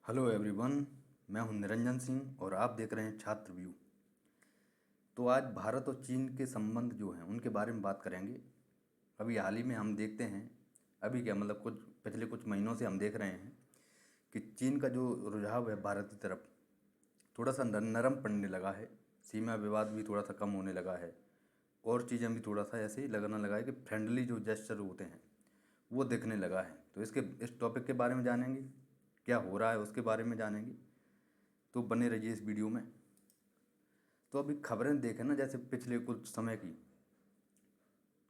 Hello everyone. मैं हूं निरंजन सिंह और आप देख रहे हैं छात्र व्यू। तो आज भारत और चीन के संबंध जो हैं उनके बारे में बात करेंगे। अभी हाल ही में हम देखते हैं, अभी क्या मतलब कुछ पिछले कुछ महीनों से हम देख रहे हैं कि चीन का जो रुझाव है भारत की तरफ थोड़ा सा नरम पड़ने लगा है। सीमा विवाद भी थोड़ा सा कम होने लगा है और चीज़ें भी थोड़ा सा ऐसे ही लगने लगा है कि फ्रेंडली जो जेस्चर होते हैं वो दिखने लगा है। तो इस टॉपिक के बारे में जानेंगे, क्या हो रहा है उसके बारे में जानेंगे। तो बने रहिए इस वीडियो में। तो अभी खबरें देखें ना, जैसे पिछले कुछ समय की,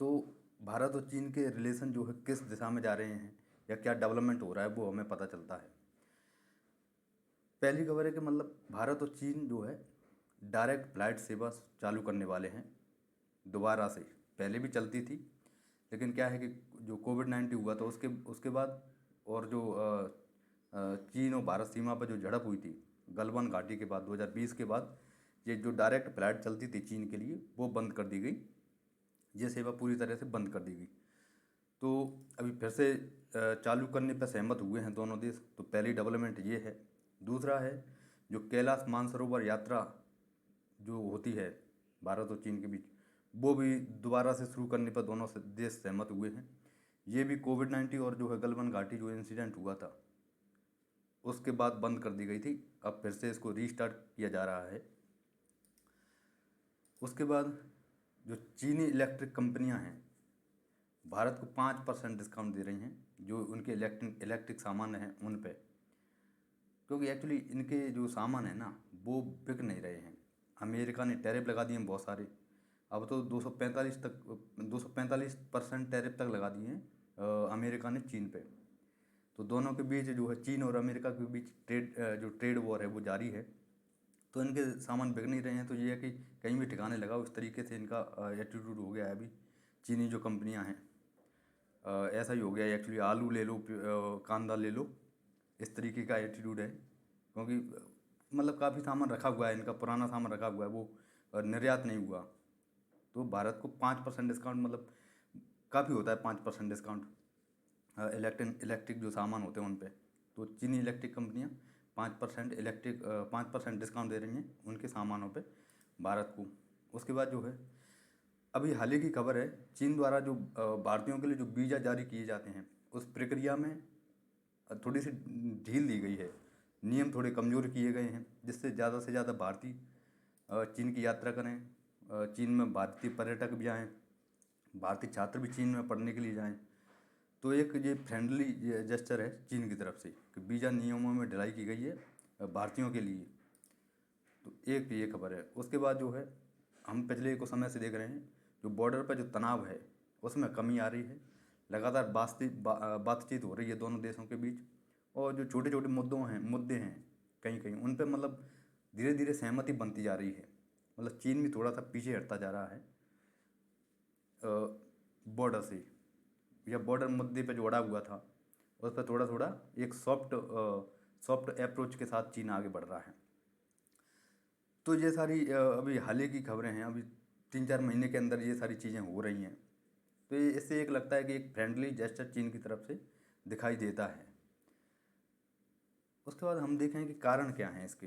तो भारत और चीन के रिलेशन जो है किस दिशा में जा रहे हैं या क्या डेवलपमेंट हो रहा है वो हमें पता चलता है। पहली खबर है कि मतलब भारत और चीन जो है डायरेक्ट फ्लाइट सेवा चालू करने वाले हैं दोबारा से। पहले भी चलती थी, लेकिन क्या है कि जो कोविड-19 हुआ था उसके उसके बाद और जो चीन और भारत सीमा पर जो झड़प हुई थी गलवान घाटी के बाद 2020 के बाद, ये जो डायरेक्ट फ्लाइट चलती थी चीन के लिए वो बंद कर दी गई। ये सेवा पूरी तरह से बंद कर दी गई। तो अभी फिर से चालू करने पर सहमत हुए हैं दोनों देश। तो पहली डेवलपमेंट ये है। दूसरा है जो कैलाश मानसरोवर यात्रा जो होती है भारत और चीन के बीच, वो भी दोबारा से शुरू करने पर दोनों देश सहमत हुए हैं। ये भी कोविड-19 और जो है गलवान घाटी जो इंसिडेंट हुआ था उसके बाद बंद कर दी गई थी। अब फिर से इसको रीस्टार्ट किया जा रहा है। उसके बाद जो चीनी इलेक्ट्रिक कंपनियां हैं भारत को 5% डिस्काउंट दे रही हैं जो उनके इलेक्ट्रिक सामान हैं उन पे, क्योंकि एक्चुअली इनके जो सामान है ना वो बिक नहीं रहे हैं। अमेरिका ने टैरिफ लगा दिए हैं बहुत सारे। अब तो 245% टैरिफ तक लगा दिए हैं अमेरिका ने चीन पे। तो दोनों के बीच जो है चीन और अमेरिका के बीच जो ट्रेड वॉर है वो जारी है। तो इनके सामान बिक नहीं रहे हैं। तो ये है कि कहीं भी ठिकाने लगाओ, इस तरीके से इनका एटीट्यूड हो गया है अभी चीनी जो कंपनियां हैं। ऐसा ही हो गया है एक्चुअली। आलू ले लो, कांदा ले लो, इस तरीके का एटीट्यूड है। क्योंकि मतलब काफ़ी सामान रखा हुआ है इनका, पुराना सामान रखा हुआ है, वो निर्यात नहीं हुआ। तो भारत को 5% डिस्काउंट मतलब काफ़ी होता है। 5% डिस्काउंट इलेक्ट्रिक जो सामान होते हैं उन पे। तो चीनी इलेक्ट्रिक कंपनियां 5% डिस्काउंट दे रही हैं उनके सामानों पे भारत को। उसके बाद जो है अभी हाल ही की खबर है, चीन द्वारा जो भारतीयों के लिए जो वीज़ा जारी किए जाते हैं उस प्रक्रिया में थोड़ी सी ढील दी गई है। नियम थोड़े कमज़ोर किए गए हैं जिससे ज़्यादा से ज़्यादा भारतीय चीन की यात्रा करें। चीन में भारतीय पर्यटक भी आएँ, भारतीय छात्र भी चीन में पढ़ने के लिए जाएं। तो एक ये फ्रेंडली जेस्चर है चीन की तरफ से कि वीज़ा नियमों में ढिलाई की गई है भारतीयों के लिए। तो एक ये खबर है। उसके बाद जो है हम पिछले कुछ समय से देख रहे हैं जो बॉर्डर पर जो तनाव है उसमें कमी आ रही है। लगातार बातचीत हो रही है दोनों देशों के बीच। और जो छोटे छोटे मुद्दे हैं कहीं कहीं उन पर मतलब धीरे धीरे सहमति बनती जा रही है। मतलब चीन भी थोड़ा सा पीछे हटता जा रहा है बॉर्डर से, या बॉर्डर मुद्दे पे जो अड़ा हुआ था उस पर थोड़ा थोड़ा एक सॉफ्ट अप्रोच के साथ चीन आगे बढ़ रहा है। तो ये सारी अभी हाल ही की खबरें हैं। अभी 3-4 महीने के अंदर ये सारी चीज़ें हो रही हैं। तो ये इससे एक लगता है कि एक फ्रेंडली जेस्चर चीन की तरफ से दिखाई देता है। उसके बाद हम देखें कि कारण क्या हैं इसके।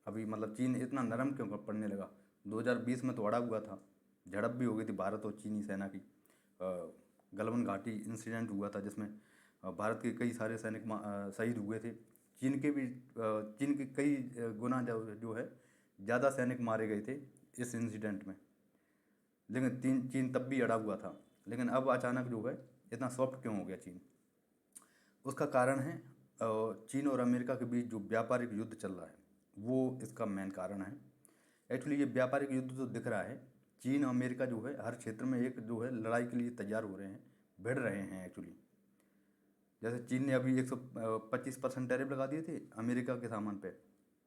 अभी मतलब चीन इतना नरम क्यों पड़ने लगा। 2020 में तो अड़ा हुआ था, झड़प भी हो गई थी भारत और चीनी सेना की। गलवान घाटी इंसिडेंट हुआ था जिसमें भारत के कई सारे सैनिक शहीद हुए थे। चीन के कई गुना जो है ज़्यादा सैनिक मारे गए थे इस इंसिडेंट में। लेकिन चीन तब भी अड़ा हुआ था। लेकिन अब अचानक जो है इतना सॉफ्ट क्यों हो गया चीन। उसका कारण है चीन और अमेरिका के बीच जो व्यापारिक युद्ध चल रहा है वो इसका मेन कारण है। एक्चुअली ये व्यापारिक युद्ध तो दिख रहा है। चीन और अमेरिका जो है हर क्षेत्र में एक जो है लड़ाई के लिए तैयार हो रहे हैं, भिड़ रहे हैं एक्चुअली। जैसे चीन ने अभी 125% टैरिफ लगा दिए थे अमेरिका के सामान पे।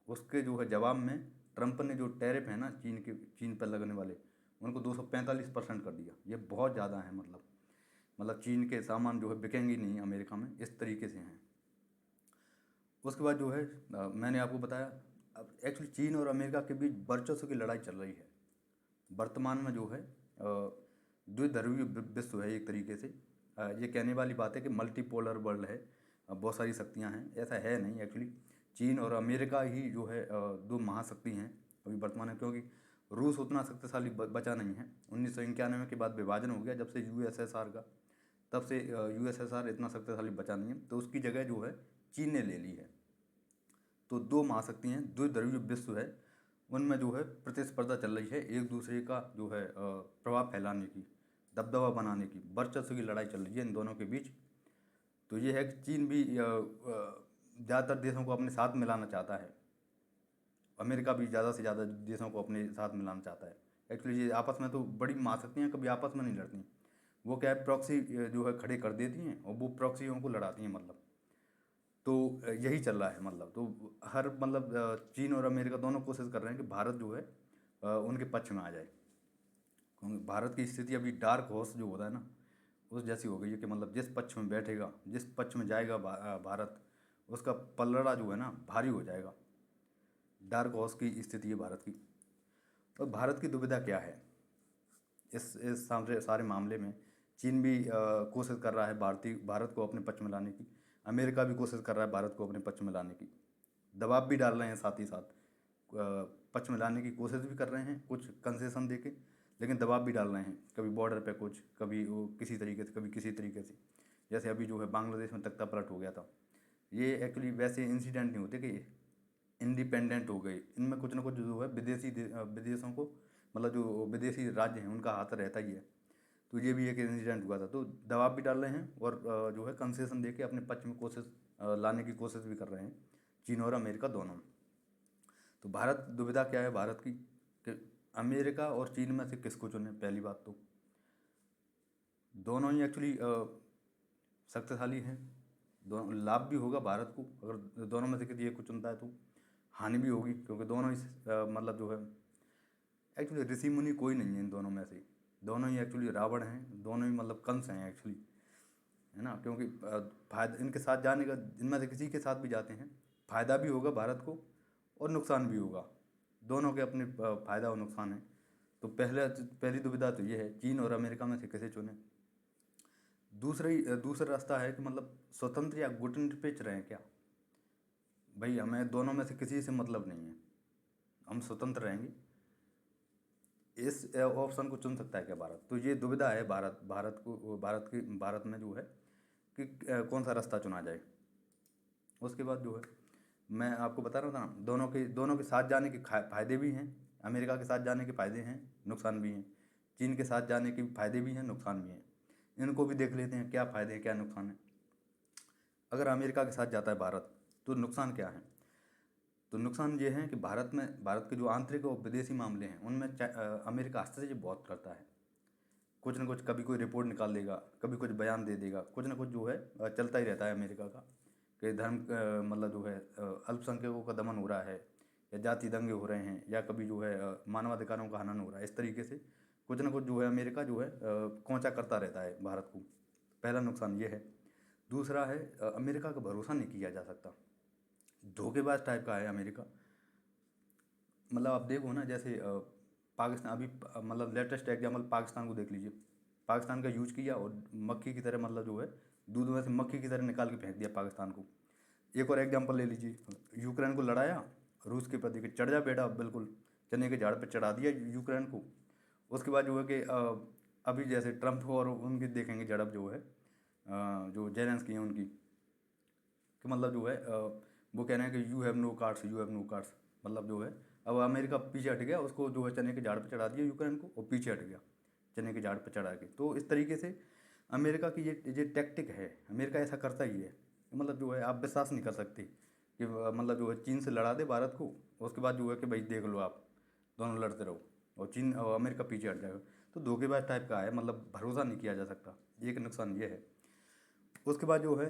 उसके जो है जवाब में ट्रंप ने जो टैरिफ है ना चीन पर लगने वाले उनको 245% कर दिया। ये बहुत ज़्यादा है। मतलब चीन के सामान जो है बिकेंगे नहीं अमेरिका में, इस तरीके से हैं। उसके बाद जो है मैंने आपको बताया अब एक्चुअली चीन और अमेरिका के बीच वर्चस्व की लड़ाई चल रही है वर्तमान में जो है। द्विध्रुवीय विश्व है एक तरीके से। ये कहने वाली बात है कि मल्टीपोलर वर्ल्ड है बहुत सारी शक्तियाँ हैं, ऐसा है नहीं एक्चुअली। चीन और अमेरिका ही जो है दो महाशक्ति हैं अभी वर्तमान में, क्योंकि रूस उतना शक्तिशाली बचा नहीं है। 1991 के बाद विभाजन हो गया जब से यूएसएसआर का, तब से यूएसएसआर इतना शक्तिशाली बचा नहीं है, तो उसकी जगह जो है चीन ने ले ली है। तो दो महाशक्ति हैं, दो ध्रुवीय विश्व है, उनमें जो है प्रतिस्पर्धा चल रही है, एक दूसरे का जो है प्रभाव फैलाने की, दबदबा बनाने की, वर्चस्व की लड़ाई चल रही है इन दोनों के बीच। तो ये है कि चीन भी ज़्यादातर देशों को अपने साथ मिलाना चाहता है, अमेरिका भी ज़्यादा से ज़्यादा देशों को अपने साथ मिलाना चाहता है। एक्चुअली ये आपस में तो बड़ी महाशक्तियाँ कभी आपस में नहीं लड़ती, वो क्या है प्रॉक्सी जो है खड़े कर देती हैं और वो प्रॉक्सियों को लड़ाती हैं मतलब। तो यही चल रहा है मतलब। तो हर मतलब चीन और अमेरिका दोनों कोशिश कर रहे हैं कि भारत जो है उनके पक्ष में आ जाए, क्योंकि भारत की स्थिति अभी डार्क हॉर्स जो होता है ना, उस जैसी हो गई है कि मतलब जिस पक्ष में बैठेगा, जिस पक्ष में जाएगा भारत, उसका पलड़ा जो है ना भारी हो जाएगा। डार्क हॉर्स की स्थिति है भारत की। तो भारत की दुविधा क्या है इस सारे मामले में? चीन भी कोशिश कर रहा है भारत को अपने पक्ष में लाने की, अमेरिका भी कोशिश कर रहा है भारत को अपने पक्ष में लाने की, दबाव भी डाल रहे हैं साथ ही साथ, पक्ष में लाने की कोशिश भी कर रहे हैं कुछ कंसेशन देके, लेकिन दबाव भी डाल रहे हैं, कभी बॉर्डर पे कुछ, कभी वो किसी तरीके से, कभी किसी तरीके से। जैसे अभी जो है बांग्लादेश में तख्ता पलट हो गया था, ये एक्चुअली वैसे इंसिडेंट नहीं होते कि इंडिपेंडेंट हो गए, इनमें कुछ ना कुछ जो है विदेशों को मतलब जो विदेशी राज्य हैं उनका हाथ रहता ही है। तो ये भी एक इंसिडेंट हुआ था। तो दबाव भी डाल रहे हैं और जो है कंसेशन दे के अपने पक्ष में लाने की कोशिश भी कर रहे हैं, चीन और अमेरिका दोनों। तो भारत दुविधा क्या है भारत की कि अमेरिका और चीन में से किसको चुने? पहली बात तो दोनों ही एक्चुअली शक्तिशाली हैं, दोनों लाभ भी होगा भारत को अगर दोनों में से किसी एक को चुनता है, तो हानि भी होगी, क्योंकि दोनों ही मतलब जो है एक्चुअली ऋषि मुनि कोई नहीं है इन दोनों में से, दोनों ही एक्चुअली रावण हैं, दोनों ही मतलब कंस हैं एक्चुअली, है ना। क्योंकि फायदा इनके साथ जाने का, इनमें से किसी के साथ भी जाते हैं फ़ायदा भी होगा भारत को और नुकसान भी होगा, दोनों के अपने फ़ायदा और नुकसान है। तो पहली दुविधा तो ये है, चीन और अमेरिका में से किसे चुने। दूसरा रास्ता है कि मतलब स्वतंत्र या गुटनिरपेक्ष रहें क्या। भाई हमें दोनों में से किसी से मतलब नहीं है, हम स्वतंत्र रहेंगे, इस ऑप्शन को चुन सकता है क्या भारत? तो ये दुविधा है भारत में जो है कि कौन सा रास्ता चुना जाए। उसके बाद जो है मैं आपको बता रहा था ना, दोनों के साथ जाने के फायदे भी हैं, अमेरिका के साथ जाने के फायदे हैं, नुकसान भी हैं, चीन के साथ जाने के फायदे भी हैं, नुकसान भी हैं। इनको भी देख लेते हैं क्या फ़ायदे हैं क्या नुकसान है। अगर अमेरिका के साथ जाता है भारत तो नुकसान क्या है? तो नुकसान ये है कि भारत के जो आंतरिक और विदेशी मामले हैं उनमें अमेरिका हस्तक्षेप बहुत करता है, कुछ ना कुछ, कभी कोई रिपोर्ट निकाल देगा, कभी कुछ बयान दे देगा, कुछ ना कुछ जो है चलता ही रहता है अमेरिका का, कि धर्म मतलब जो है अल्पसंख्यकों का दमन हो रहा है, या जाति दंगे हो रहे हैं, या कभी जो है मानवाधिकारों का हनन हो रहा है। इस तरीके से कुछ ना कुछ जो है अमेरिका जो है कोंचा करता रहता है भारत को। पहला नुकसान ये है। दूसरा है अमेरिका का भरोसा नहीं किया जा सकता, धोखेबाज टाइप का है अमेरिका। मतलब आप देखो ना, जैसे पाकिस्तान अभी मतलब लेटेस्ट एग्जाम्पल पाकिस्तान को देख लीजिए, पाकिस्तान का यूज किया और मक्खी की तरह मतलब जो है दूध में से मक्खी की तरह निकाल के फेंक दिया पाकिस्तान को। एक और एग्जांपल ले लीजिए, यूक्रेन को लड़ाया रूस के प्रति कि चढ़ जा बेटा, बिल्कुल चने के झाड़ पे चढ़ा दिया यूक्रेन को। उसके बाद जो है कि अभी जैसे ट्रम्प और उनकी देखेंगे झड़प जो है जो जेलेंस्की हैं उनकी, कि मतलब जो है वो कह रहे हैं कि you have no cards, you have no cards, मतलब जो है अब अमेरिका पीछे हट गया, उसको जो है चने के झाड़ पे चढ़ा दिया यूक्रेन को, और पीछे हट गया चने के झाड़ पे चढ़ा के। तो इस तरीके से अमेरिका की ये टैक्टिक है, अमेरिका ऐसा करता ही है। मतलब जो है आप विश्वास नहीं कर सकते कि मतलब जो है चीन से लड़ा दे भारत को, उसके बाद जो है कि भाई देख लो आप दोनों लड़ते रहो और चीन और अमेरिका पीछे हट जाएगा। तो धोखेबाज टाइप का है, मतलब भरोसा नहीं किया जा सकता, एक नुकसान ये है। उसके बाद जो है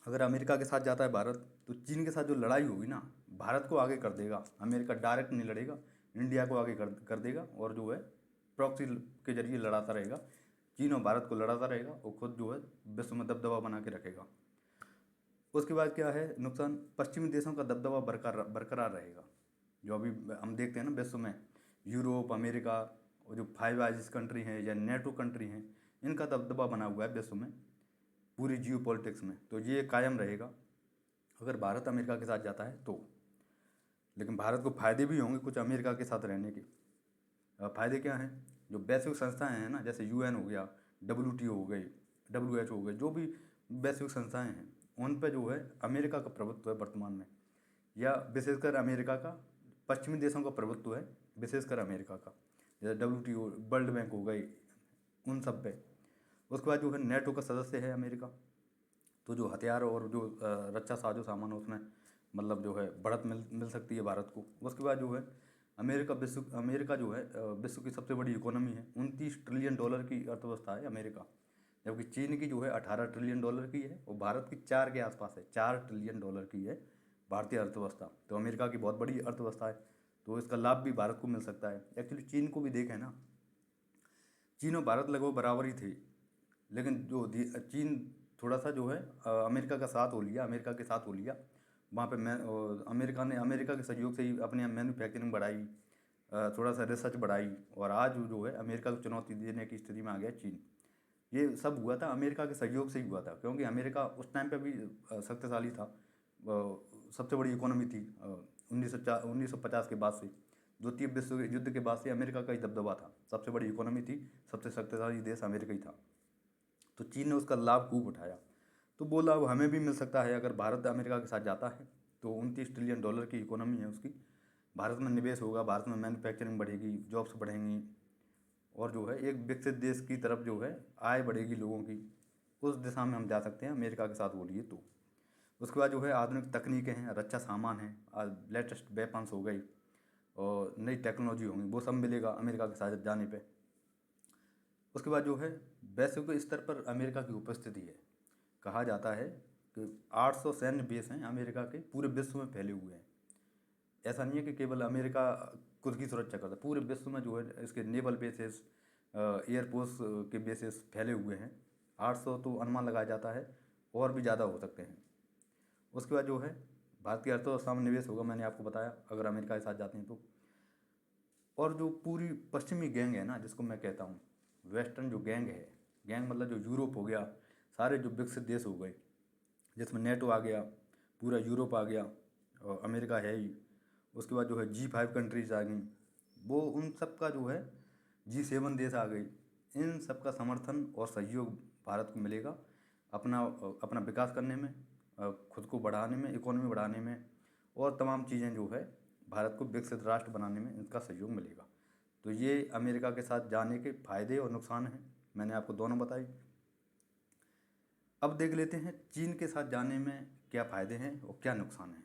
अगर अमेरिका के साथ जाता है भारत तो चीन के साथ जो लड़ाई होगी ना, भारत को आगे कर देगा, अमेरिका डायरेक्ट नहीं लड़ेगा, इंडिया को आगे कर देगा, और जो है प्रॉक्सी के जरिए लड़ाता रहेगा, चीन और भारत को लड़ाता रहेगा, और खुद जो है विश्व में दबदबा बना के रखेगा। उसके बाद क्या है नुकसान? पश्चिमी देशों का दबदबा बरकरार रहेगा। जो अभी हम देखते हैं ना विश्व में, यूरोप, अमेरिका और जो फाइव आइज कंट्री हैं या नेटो कंट्री हैं, इनका दबदबा बना हुआ है विश्व में। पूरी जियो पॉलिटिक्स में, तो ये कायम रहेगा अगर भारत अमेरिका के साथ जाता है तो। लेकिन भारत को फ़ायदे भी होंगे कुछ अमेरिका के साथ रहने के। फ़ायदे क्या हैं? जो वैश्विक संस्थाएं हैं ना, जैसे यूएन हो गया, WTO हो गई, WHO हो गई, जो भी वैश्विक संस्थाएं हैं उन पर जो है अमेरिका का प्रभुत्व है वर्तमान में, या विशेषकर अमेरिका का, पश्चिमी देशों का प्रभुत्व है विशेषकर अमेरिका का, जैसे WTO, वर्ल्ड बैंक हो गई, उन सब पे। उसके बाद जो है नेटो का सदस्य है अमेरिका, तो जो हथियार और जो रक्षा साजो सामान है उसमें मतलब जो है बढ़त मिल सकती है भारत को। उसके बाद जो है अमेरिका जो है विश्व की सबसे बड़ी इकोनॉमी है, $29 ट्रिलियन की अर्थव्यवस्था है अमेरिका, जबकि चीन की जो है $18 ट्रिलियन की है, और भारत की 4 के आसपास है, $4 ट्रिलियन की है भारतीय अर्थव्यवस्था। तो अमेरिका की बहुत बड़ी अर्थव्यवस्था है, तो इसका लाभ भी भारत को मिल सकता है। एक्चुअली चीन को भी देखें ना, चीन और भारत लगभग बराबर ही थे, लेकिन जो चीन थोड़ा सा जो है अमेरिका का साथ हो लिया, अमेरिका के साथ हो लिया वहाँ पे। अमेरिका के सहयोग से ही अपने मैन्युफैक्चरिंग बढ़ाई, थोड़ा सा रिसर्च बढ़ाई, और आज जो है अमेरिका को चुनौती देने की स्थिति में आ गया चीन। ये सब हुआ था अमेरिका के सहयोग से ही हुआ था, क्योंकि अमेरिका उस टाइम पे भी शक्तिशाली था, सबसे बड़ी इकोनॉमी थी 1950 के बाद से। द्वितीय विश्व युद्ध के बाद से अमेरिका का ही दबदबा था, सबसे बड़ी इकोनॉमी थी, सबसे शक्तिशाली देश अमेरिका ही था। तो चीन ने उसका लाभ खूब उठाया, तो वो लाभ हमें भी मिल सकता है अगर भारत अमेरिका के साथ जाता है। तो $29 ट्रिलियन की इकोनॉमी है उसकी, भारत में निवेश होगा, भारत में मैन्युफैक्चरिंग बढ़ेगी, जॉब्स बढ़ेंगी, और जो है एक विकसित देश की तरफ जो है आय बढ़ेगी लोगों की, उस दिशा में हम जा सकते हैं अमेरिका के साथ बोलिए तो। उसके बाद जो है आधुनिक तकनीकें हैं, रक्षा सामान है, लेटेस्ट वेपन्स हो गई, और नई टेक्नोलॉजी होंगी, वो सब मिलेगा अमेरिका के साथ जाने पे। उसके बाद जो है वैश्विक स्तर पर अमेरिका की उपस्थिति है। कहा जाता है कि 800 सैन्य बेस हैं अमेरिका के, पूरे विश्व में फैले हुए हैं। ऐसा नहीं है कि केवल अमेरिका खुद की सुरक्षा करता है, पूरे विश्व में जो है इसके नेवल बेसिस, एयरफोर्स के बेसिस फैले हुए हैं। 800 तो अनुमान लगाया जाता है, और भी ज़्यादा हो सकते हैं। उसके बाद जो है भारत की अर्थव्यवस्था में निवेश होगा, मैंने आपको बताया अगर अमेरिका के साथ जाते हैं तो। और जो पूरी पश्चिमी गैंग है ना, जिसको मैं कहता हूँ वेस्टर्न जो गैंग है, गैंग मतलब जो यूरोप हो गया, सारे जो विकसित देश हो गए, जिसमें नेटो आ गया, पूरा यूरोप आ गया, और अमेरिका है ही। उसके बाद जो है G5 कंट्रीज आ गई, वो उन सब का जो है G7 देश आ गई, इन सब का समर्थन और सहयोग भारत को मिलेगा अपना अपना विकास करने में, खुद को बढ़ाने में, इकोनॉमी बढ़ाने में, और तमाम चीज़ें जो है भारत को विकसित राष्ट्र बनाने में इनका सहयोग मिलेगा। तो ये अमेरिका के साथ जाने के फायदे और नुकसान हैं, मैंने आपको दोनों बताई। अब देख लेते हैं चीन के साथ जाने में क्या फ़ायदे हैं और क्या नुकसान हैं।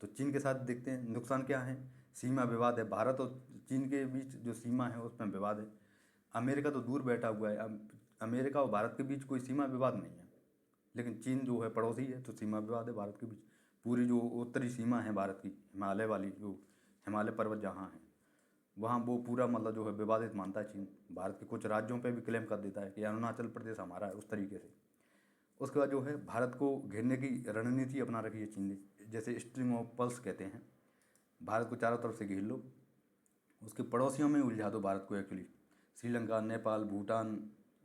तो चीन के साथ देखते हैं नुकसान क्या है। सीमा विवाद है, भारत और चीन के बीच जो सीमा है उसमें विवाद है। अमेरिका तो दूर बैठा हुआ है, अमेरिका और भारत के बीच कोई सीमा विवाद नहीं है, लेकिन चीन जो है पड़ोसी है, तो सीमा विवाद है भारत के बीच। पूरी जो उत्तरी सीमा है भारत की, हिमालय वाली, जो हिमालय पर्वत जहाँ है वहाँ, वो पूरा मतलब जो है विवादित मानता है चीन। भारत के कुछ राज्यों पे भी क्लेम कर देता है कि अरुणाचल प्रदेश हमारा है, उस तरीके से। उसके बाद जो है भारत को घेरने की रणनीति अपना रखी है चीन ने, जैसे स्ट्रिंग ऑफ पर्ल्स कहते हैं। भारत को चारों तरफ से घेर लो, उसके पड़ोसियों में उलझा दो भारत को। एक्चुअली श्रीलंका, नेपाल, भूटान,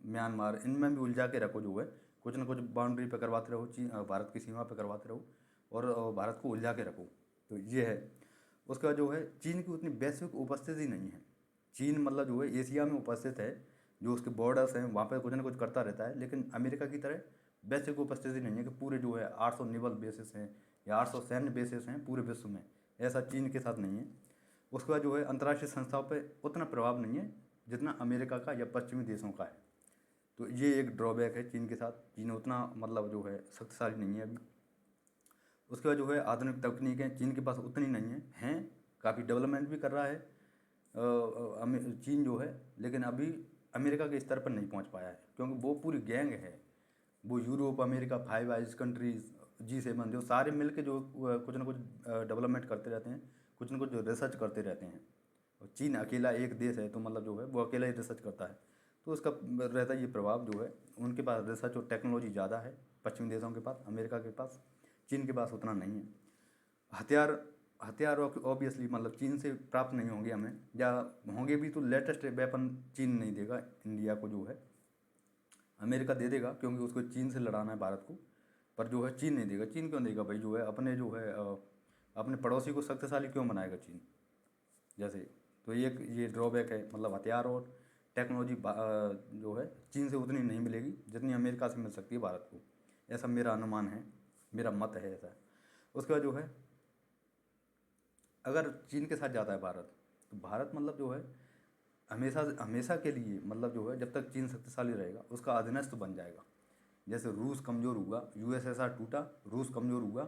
म्यांमार, इनमें भी उलझा के रखो, जो है कुछ ना कुछ बाउंड्री पे करवाते रहो, चीन भारत की सीमा पे करवाते रहो, और भारत को उलझा के रखो। तो ये है। उसके बाद जो है चीन की उतनी वैश्विक उपस्थिति नहीं है। चीन मतलब जो है एशिया में उपस्थित है, जो उसके बॉर्डर्स हैं वहाँ पे कुछ ना कुछ करता रहता है, लेकिन अमेरिका की तरह वैश्विक उपस्थिति नहीं है कि पूरे जो है 800 नेवल बेसिस हैं या 800 सैन्य बेसिस हैं पूरे विश्व में, ऐसा चीन के साथ नहीं है। उसके बाद जो है अंतर्राष्ट्रीय संस्थाओं पे उतना प्रभाव नहीं है जितना अमेरिका का या पश्चिमी देशों का है। तो ये एक ड्रॉबैक है चीन के साथ, चीन उतना मतलब जो है शक्तिशाली नहीं है अभी। उसके बाद जो है आधुनिक तकनीकें चीन के पास उतनी नहीं हैं, काफ़ी डेवलपमेंट भी कर रहा है चीन जो है, लेकिन अभी अमेरिका के स्तर पर नहीं पहुंच पाया है, क्योंकि वो पूरी गैंग है। वो Europe, America, 5 eyes countries, G7, जो सारे मिल के जो कुछ ना कुछ डेवलपमेंट करते रहते हैं, कुछ ना कुछ जो रिसर्च करते रहते हैं। और चीन अकेला एक देश है, तो मतलब जो है वो अकेला ही रिसर्च करता है, तो उसका रहता है ये प्रभाव जो है। उनके पास रिसर्च और टेक्नोलॉजी ज़्यादा है पश्चिमी देशों के पास, अमेरिका के पास, चीन के पास उतना नहीं है। हथियार हथियार ऑब्वियसली मतलब चीन से प्राप्त नहीं होंगे हमें, या होंगे भी तो लेटेस्ट वेपन चीन नहीं देगा इंडिया को, जो है अमेरिका दे देगा क्योंकि उसको चीन से लड़ाना है भारत को, पर जो है चीन नहीं देगा। चीन क्यों देगा भाई, जो है अपने जो है अपने पड़ोसी को शक्तिशाली क्यों बनाएगा चीन जैसे। तो ये ड्रॉबैक है, मतलब हथियार और टेक्नोलॉजी जो है चीन से उतनी नहीं मिलेगी जितनी अमेरिका से मिल सकती है भारत को, ऐसा मेरा अनुमान है, मेरा मत है ऐसा। उसके बाद जो है अगर चीन के साथ जाता है भारत, तो भारत मतलब जो है हमेशा हमेशा के लिए, मतलब जो है जब तक चीन शक्तिशाली रहेगा उसका अधीनस्थ बन जाएगा। जैसे रूस कमज़ोर हुआ, यूएसएसआर टूटा, रूस कमज़ोर हुआ,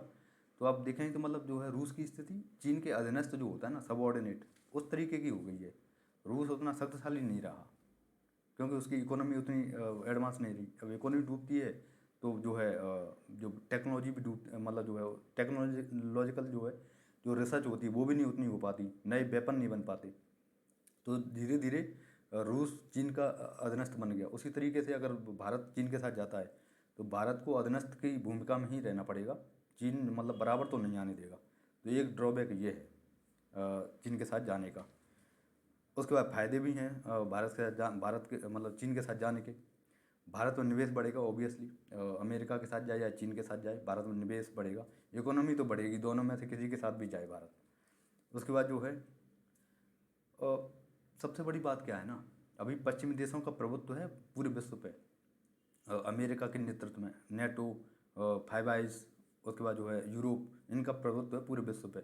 तो आप देखें तो मतलब जो है रूस की स्थिति चीन के अधीनस्थ जो होता है ना, सबऑर्डिनेट, उस तरीके की हो गई है। रूस उतना शक्तिशाली नहीं रहा क्योंकि उसकी इकोनॉमी उतनी एडवांस नहीं रही। अब इकोनॉमी डूबती है तो जो है जो टेक्नोलॉजी भी डूब, मतलब जो है टेक्नोलॉजिकल जो है जो रिसर्च होती है वो भी नहीं उतनी हो पाती, नए वेपन नहीं बन पाते। तो धीरे धीरे रूस चीन का अधीनस्थ बन गया। उसी तरीके से अगर भारत चीन के साथ जाता है तो भारत को अधीनस्थ की भूमिका में ही रहना पड़ेगा, चीन मतलब बराबर तो नहीं आने देगा। तो एक ड्रॉबैक ये है चीन के साथ जाने का। उसके बाद फ़ायदे भी हैं भारत के साथ भारत के मतलब चीन के साथ जाने के। भारत में निवेश बढ़ेगा ऑब्वियसली, अमेरिका के साथ जाए या चीन के साथ जाए भारत में निवेश बढ़ेगा, इकोनॉमी तो बढ़ेगी, दोनों में से किसी के साथ भी जाए भारत। उसके बाद जो है सबसे बड़ी बात क्या है ना, अभी पश्चिमी देशों का प्रभुत्व है पूरे विश्व पे, अमेरिका के नेतृत्व में नेटो, फाइव आइज, उसके बाद जो है यूरोप, इनका प्रभुत्व है पूरे विश्व पे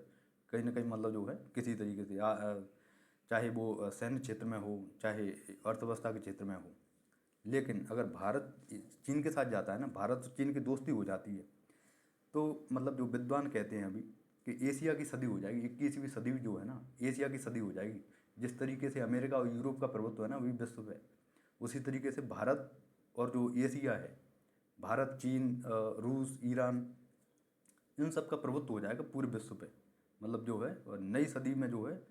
कहीं ना कहीं, मतलब जो है किसी तरीके से चाहे वो सैन्य क्षेत्र में हो चाहे अर्थव्यवस्था के क्षेत्र में हो। लेकिन अगर भारत चीन के साथ जाता है ना, भारत और चीन की दोस्ती हो जाती है, तो मतलब जो विद्वान कहते हैं अभी कि एशिया की सदी हो जाएगी, 21वीं सदी जो है ना एशिया की सदी हो जाएगी। जिस तरीके से अमेरिका और यूरोप का प्रभुत्व है ना अभी विश्व पे, उसी तरीके से भारत और जो एशिया है, भारत चीन रूस ईरान, इन सब का प्रभुत्व हो जाएगा पूरे विश्व पे। मतलब जो है और नई सदी में जो है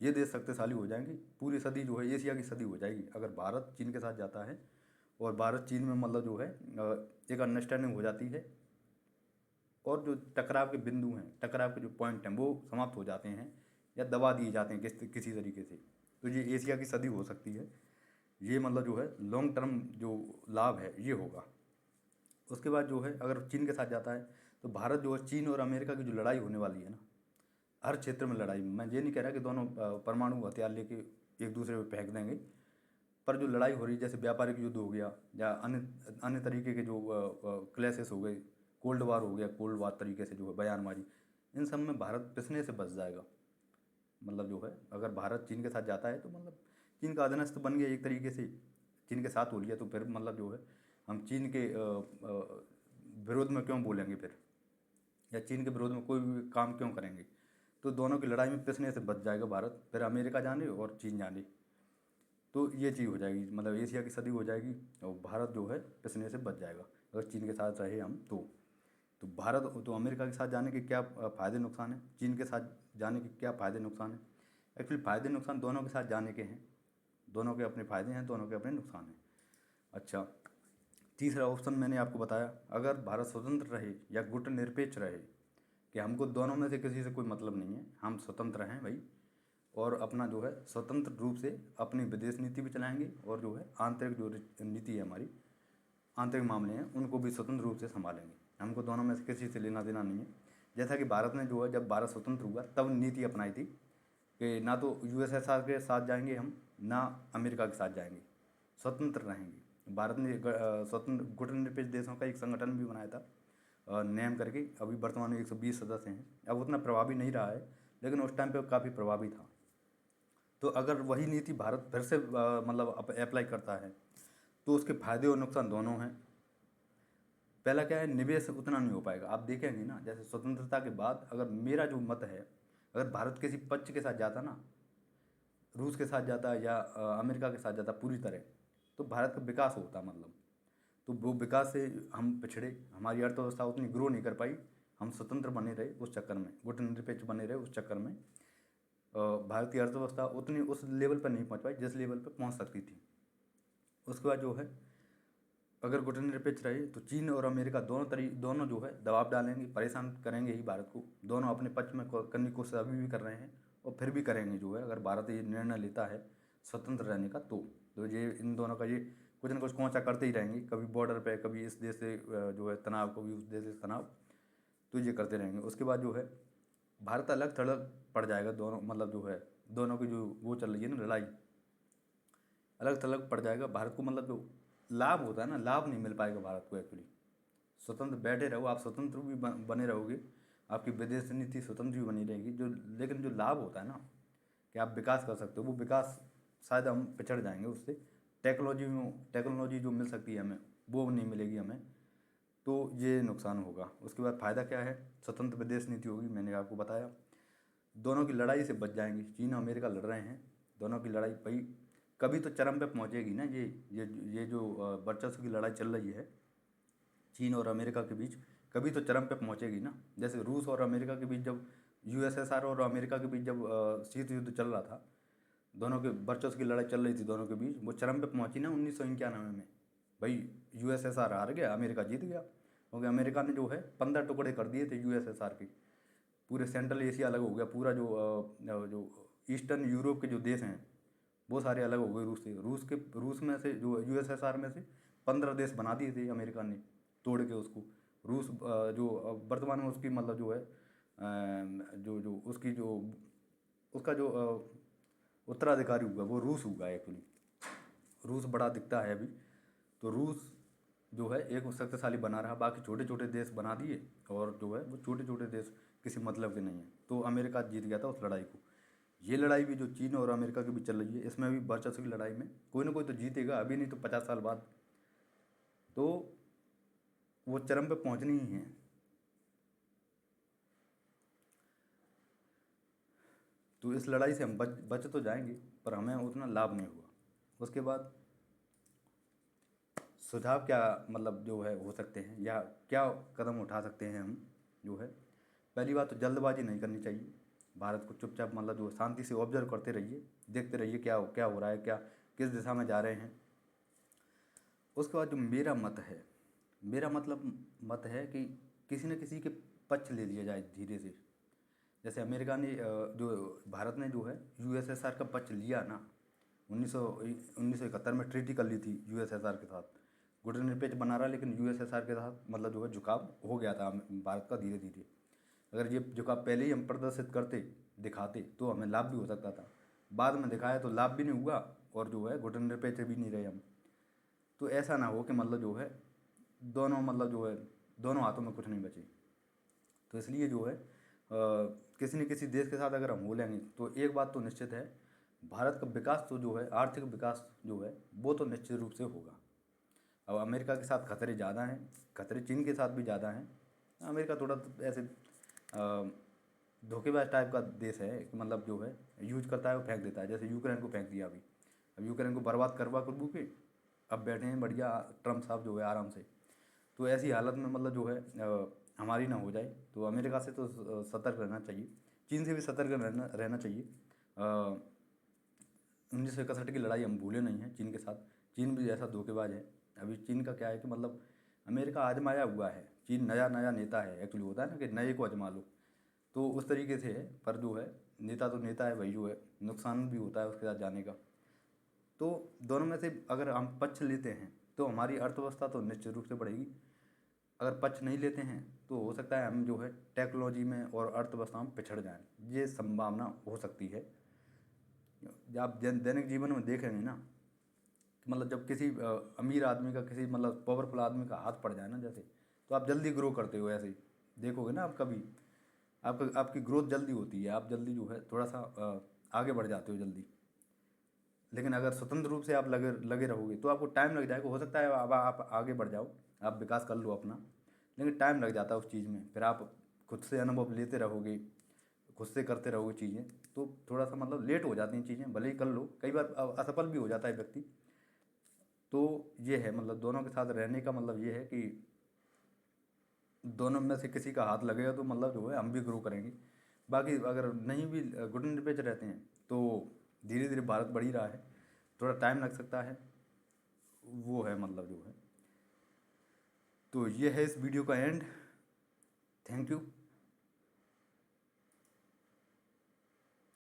ये देश शक्तिशाली हो जाएंगे, पूरी सदी जो है एशिया की सदी हो जाएगी अगर भारत चीन के साथ जाता है। और भारत चीन में मतलब जो है एक अंडरस्टैंडिंग हो जाती है, और जो टकराव के बिंदु हैं, टकराव के जो पॉइंट हैं वो समाप्त हो जाते हैं या दबा दिए जाते हैं किसी तरीके से। तो ये एशिया की सदी हो सकती है, ये मतलब जो है लॉन्ग टर्म जो लाभ है ये होगा। उसके बाद जो है अगर चीन के साथ जाता है तो भारत जो है चीन और अमेरिका की जो लड़ाई होने वाली है ना, हर क्षेत्र में लड़ाई, मैं ये नहीं कह रहा कि दोनों परमाणु हथियार लेके एक दूसरे पे फेंक देंगे, पर जो लड़ाई हो रही है जैसे व्यापारिक युद्ध हो गया या अन्य अन्य तरीके के जो क्लैशेस हो गए, कोल्ड वार हो गया, कोल्ड वार तरीके से जो है बयानबाजी, इन सब में भारत पिसने से बच जाएगा। मतलब जो है अगर भारत चीन के साथ जाता है तो मतलब चीन का अधीनस्थ बन गया एक तरीके से, चीन के साथ हो लिया, तो फिर मतलब जो है हम चीन के विरोध में क्यों बोलेंगे फिर, या चीन के विरोध में कोई भी काम क्यों करेंगे। तो दोनों की लड़ाई में पिसने से बच जाएगा भारत, फिर अमेरिका जाने और चीन जाने। तो ये चीज़ हो जाएगी, मतलब एशिया की सदी हो जाएगी और भारत जो है पिसने से बच जाएगा अगर चीन के साथ रहे हम तो भारत तो अमेरिका के साथ जाने के क्या फ़ायदे नुकसान हैं, चीन के साथ जाने के क्या फ़ायदे नुकसान हैं। एक्चुअली फ़ायदे नुकसान दोनों के साथ जाने के हैं, दोनों के अपने फ़ायदे हैं, दोनों के अपने नुकसान हैं। अच्छा, तीसरा ऑप्शन मैंने आपको बताया, अगर भारत स्वतंत्र रहे या गुटनिरपेक्ष रहे, कि हमको दोनों में से किसी से कोई मतलब नहीं है, हम स्वतंत्र हैं भाई, और अपना जो है स्वतंत्र रूप से अपनी विदेश नीति भी चलाएंगे और जो है आंतरिक जो नीति है हमारी, आंतरिक मामले हैं उनको भी स्वतंत्र रूप से संभालेंगे। हमको दोनों में से किसी से लेना देना नहीं है। जैसा कि भारत ने जो है जब भारत स्वतंत्र हुआ तब नीति अपनाई थी कि ना तो यूएसएसआर के साथ जाएंगे हम, ना अमेरिका के साथ जाएंगे, स्वतंत्र रहेंगे। भारत ने स्वतंत्र गुटनिरपेक्ष देशों का एक संगठन भी बनाया था नेम करके, अभी वर्तमान में 120 सदस्य हैं। अब उतना प्रभावी नहीं रहा है लेकिन उस टाइम पे काफ़ी प्रभावी था। तो अगर वही नीति भारत फिर से मतलब अप्लाई करता है तो उसके फायदे और नुकसान दोनों हैं। पहला क्या है, निवेश उतना नहीं हो पाएगा। आप देखेंगे ना जैसे स्वतंत्रता के बाद, अगर मेरा जो मत है, अगर भारत किसी पक्ष के साथ जाता ना, रूस के साथ जाता या अमेरिका के साथ जाता पूरी तरह, तो भारत का विकास होता, मतलब तो वो विकास से हम पिछड़े, हमारी अर्थव्यवस्था उतनी ग्रो नहीं कर पाई, हम स्वतंत्र बने रहे उस चक्कर में, गुटनिरपेक्ष बने रहे उस चक्कर में भारत की अर्थव्यवस्था उतनी उस लेवल पर नहीं पहुंच पाई जिस लेवल पर पहुंच सकती थी। उसके बाद जो है अगर गुटनिरपेक्ष रहे तो चीन और अमेरिका दोनों जो है दबाव डालेंगे, परेशान करेंगे ही भारत को, दोनों अपने पक्ष में करने की कोशिश अभी भी कर रहे हैं और फिर भी करेंगे जो है, अगर भारत ये निर्णय लेता है स्वतंत्र रहने का तो ये इन दोनों का ये कुछ ना कुछ कौचा करते ही रहेंगे, कभी बॉर्डर पे, कभी इस देश से जो है तनाव, कभी उस देश से तनाव, तो ये करते रहेंगे। उसके बाद जो है भारत अलग थलग पड़ जाएगा, दोनों मतलब जो है दोनों की जो वो चल रही है ना लड़ाई, अलग थलग पड़ जाएगा भारत को। मतलब जो लाभ होता है ना, लाभ नहीं मिल पाएगा भारत को एक्चुअली। स्वतंत्र बैठे रहो आप, स्वतंत्र भी बने रहोगे, आपकी विदेश नीति स्वतंत्र भी बनी रहेगी, जो लेकिन जो लाभ होता है ना कि आप विकास कर सकते हो, वो विकास शायद हम पिछड़ जाएंगे उससे। टेक्नोलॉजी जो मिल सकती है हमें, वो नहीं मिलेगी हमें, तो ये नुकसान होगा। उसके बाद फ़ायदा क्या है, स्वतंत्र विदेश नीति होगी, मैंने आपको बताया। दोनों की लड़ाई से बच जाएंगे, चीन और अमेरिका लड़ रहे हैं, दोनों की लड़ाई भाई कभी तो चरम पे पहुंचेगी ना। ये जो वर्चस्व की लड़ाई चल रही है चीन और अमेरिका के बीच, कभी तो चरम पे पहुंचेगी ना। जैसे रूस और अमेरिका के बीच जब, यूएसएसआर और अमेरिका के बीच जब शीत युद्ध चल रहा था, दोनों के वर्चस्व की लड़ाई चल रही थी दोनों के बीच, वो चरम पे पहुंची ना 1991 में। भाई यूएसएसआर हार गया, अमेरिका जीत गया, क्योंकि अमेरिका ने जो है 15 टुकड़े कर दिए थे यूएसएसआर के। पूरे सेंट्रल एशिया अलग हो गया, पूरा जो ईस्टर्न यूरोप के जो देश हैं वो सारे अलग हो गए रूस से। रूस में से जो यूएसएसआर में से 15 देश बना दिए थे अमेरिका ने तोड़ के उसको। रूस जो वर्तमान में उसकी मतलब जो है जो जो उसकी जो उसका जो उत्तराधिकारी हुआ वो रूस हुआ एक्चुअली। रूस बड़ा दिखता है अभी, तो रूस जो है एक शक्तिशाली बना रहा, बाकी छोटे छोटे देश बना दिए, और जो है वो छोटे छोटे देश किसी मतलब के नहीं है, तो अमेरिका जीत गया था उस लड़ाई को। ये लड़ाई भी जो चीन और अमेरिका के बीच चल रही है, इसमें भी वर्चस्व की लड़ाई में कोई ना कोई तो जीतेगा, अभी नहीं तो 50 साल बाद, तो वो चरम पे पहुंचनी ही है। तो इस लड़ाई से हम बच तो जाएंगे, पर हमें उतना लाभ नहीं हुआ। उसके बाद सुझाव क्या मतलब जो है हो सकते हैं, या क्या कदम उठा सकते हैं हम, जो है पहली बात तो जल्दबाजी नहीं करनी चाहिए। भारत को चुपचाप मतलब जो शांति से ऑब्जर्व करते रहिए, देखते रहिए क्या क्या हो रहा है, क्या किस दिशा में जा रहे हैं। उसके बाद जो मेरा मत है, मेरा मतलब मत है कि किसी न किसी के पक्ष ले लिया जाए धीरे से। जैसे अमेरिका ने जो भारत ने जो है यूएसएसआर का पक्ष लिया ना, 1971 में ट्रीटी कर ली थी यूएसएसआर के साथ, गुटनिरपेक्ष बना रहा, लेकिन यूएसएसआर के साथ मतलब जो है झुकाव हो गया था भारत का धीरे धीरे। अगर ये झुकाव पहले ही हम प्रदर्शित करते, दिखाते, तो हमें लाभ भी हो सकता था। बाद में दिखाया तो लाभ भी नहीं हुआ, और जो है गुटनिरपेक्ष भी नहीं रहे हम। तो ऐसा ना हो कि मतलब जो है दोनों मतलब जो है दोनों हाथों में कुछ नहीं बचे। तो इसलिए जो है किसी न किसी देश के साथ अगर हम हो लेंगे तो एक बात तो निश्चित है, भारत का विकास तो जो है, आर्थिक विकास जो है वो तो निश्चित रूप से होगा। अब अमेरिका के साथ खतरे ज़्यादा हैं, खतरे चीन के साथ भी ज़्यादा हैं। अमेरिका थोड़ा ऐसे धोखेबाज टाइप का देश है कि मतलब जो है यूज करता है वो फेंक देता है, जैसे यूक्रेन को फेंक दिया अभी। अब यूक्रेन को बर्बाद करवा के अब बैठे हैं बढ़िया ट्रम्प साहब जो है आराम से। तो ऐसी हालत में मतलब जो है हमारी ना हो जाए, तो अमेरिका से तो सतर्क रहना चाहिए, चीन से भी सतर्क रहना चाहिए। 1961 की लड़ाई हम भूले नहीं हैं चीन के साथ, चीन भी ऐसा धोखेबाज है। अभी चीन का क्या है कि मतलब अमेरिका आजमाया हुआ है, चीन नया नया नेता है एक्चुअली, होता है ना कि नए को आजमा लो, तो उस तरीके से है। पर जो है नेता तो नेता है भाई, जो है नुकसान भी होता है उसके साथ जाने का। तो दोनों में से अगर हम पक्ष लेते हैं तो हमारी अर्थव्यवस्था तो निश्चित रूप से बढ़ेगी। अगर पक्ष नहीं लेते हैं तो हो सकता है हम जो है टेक्नोलॉजी में और अर्थव्यवस्था में पिछड़ जाएं, ये संभावना हो सकती है। आप दैनिक जीवन में देखेंगे ना कि मतलब जब किसी अमीर आदमी का, किसी मतलब पावरफुल आदमी का हाथ पड़ जाए ना जैसे, तो आप जल्दी ग्रो करते हो। ऐसे ही देखोगे ना आप कभी, आपकी ग्रोथ जल्दी होती है, आप जल्दी जो है थोड़ा सा आगे बढ़ जाते हो जल्दी। लेकिन अगर स्वतंत्र रूप से आप लगे लगे रहोगे तो आपको टाइम लग जाएगा। हो सकता है अब आप आगे बढ़ जाओ, आप विकास कर लो अपना, लेकिन टाइम लग जाता है उस चीज़ में। फिर आप खुद से अनुभव लेते रहोगे, खुद से करते रहोगे चीज़ें, तो थोड़ा सा मतलब लेट हो जाती हैं चीज़ें, भले ही कर लो, कई बार असफल भी हो जाता है व्यक्ति। तो ये है मतलब दोनों के साथ रहने का मतलब ये है कि दोनों में से किसी का हाथ लगेगा तो मतलब जो है हम भी ग्रो करेंगे। बाकी अगर नहीं भी घुटने पे रहते हैं तो धीरे धीरे भारत बढ़ ही रहा है, थोड़ा टाइम लग सकता है, वो है मतलब जो है। तो ये है इस वीडियो का एंड। Thank you.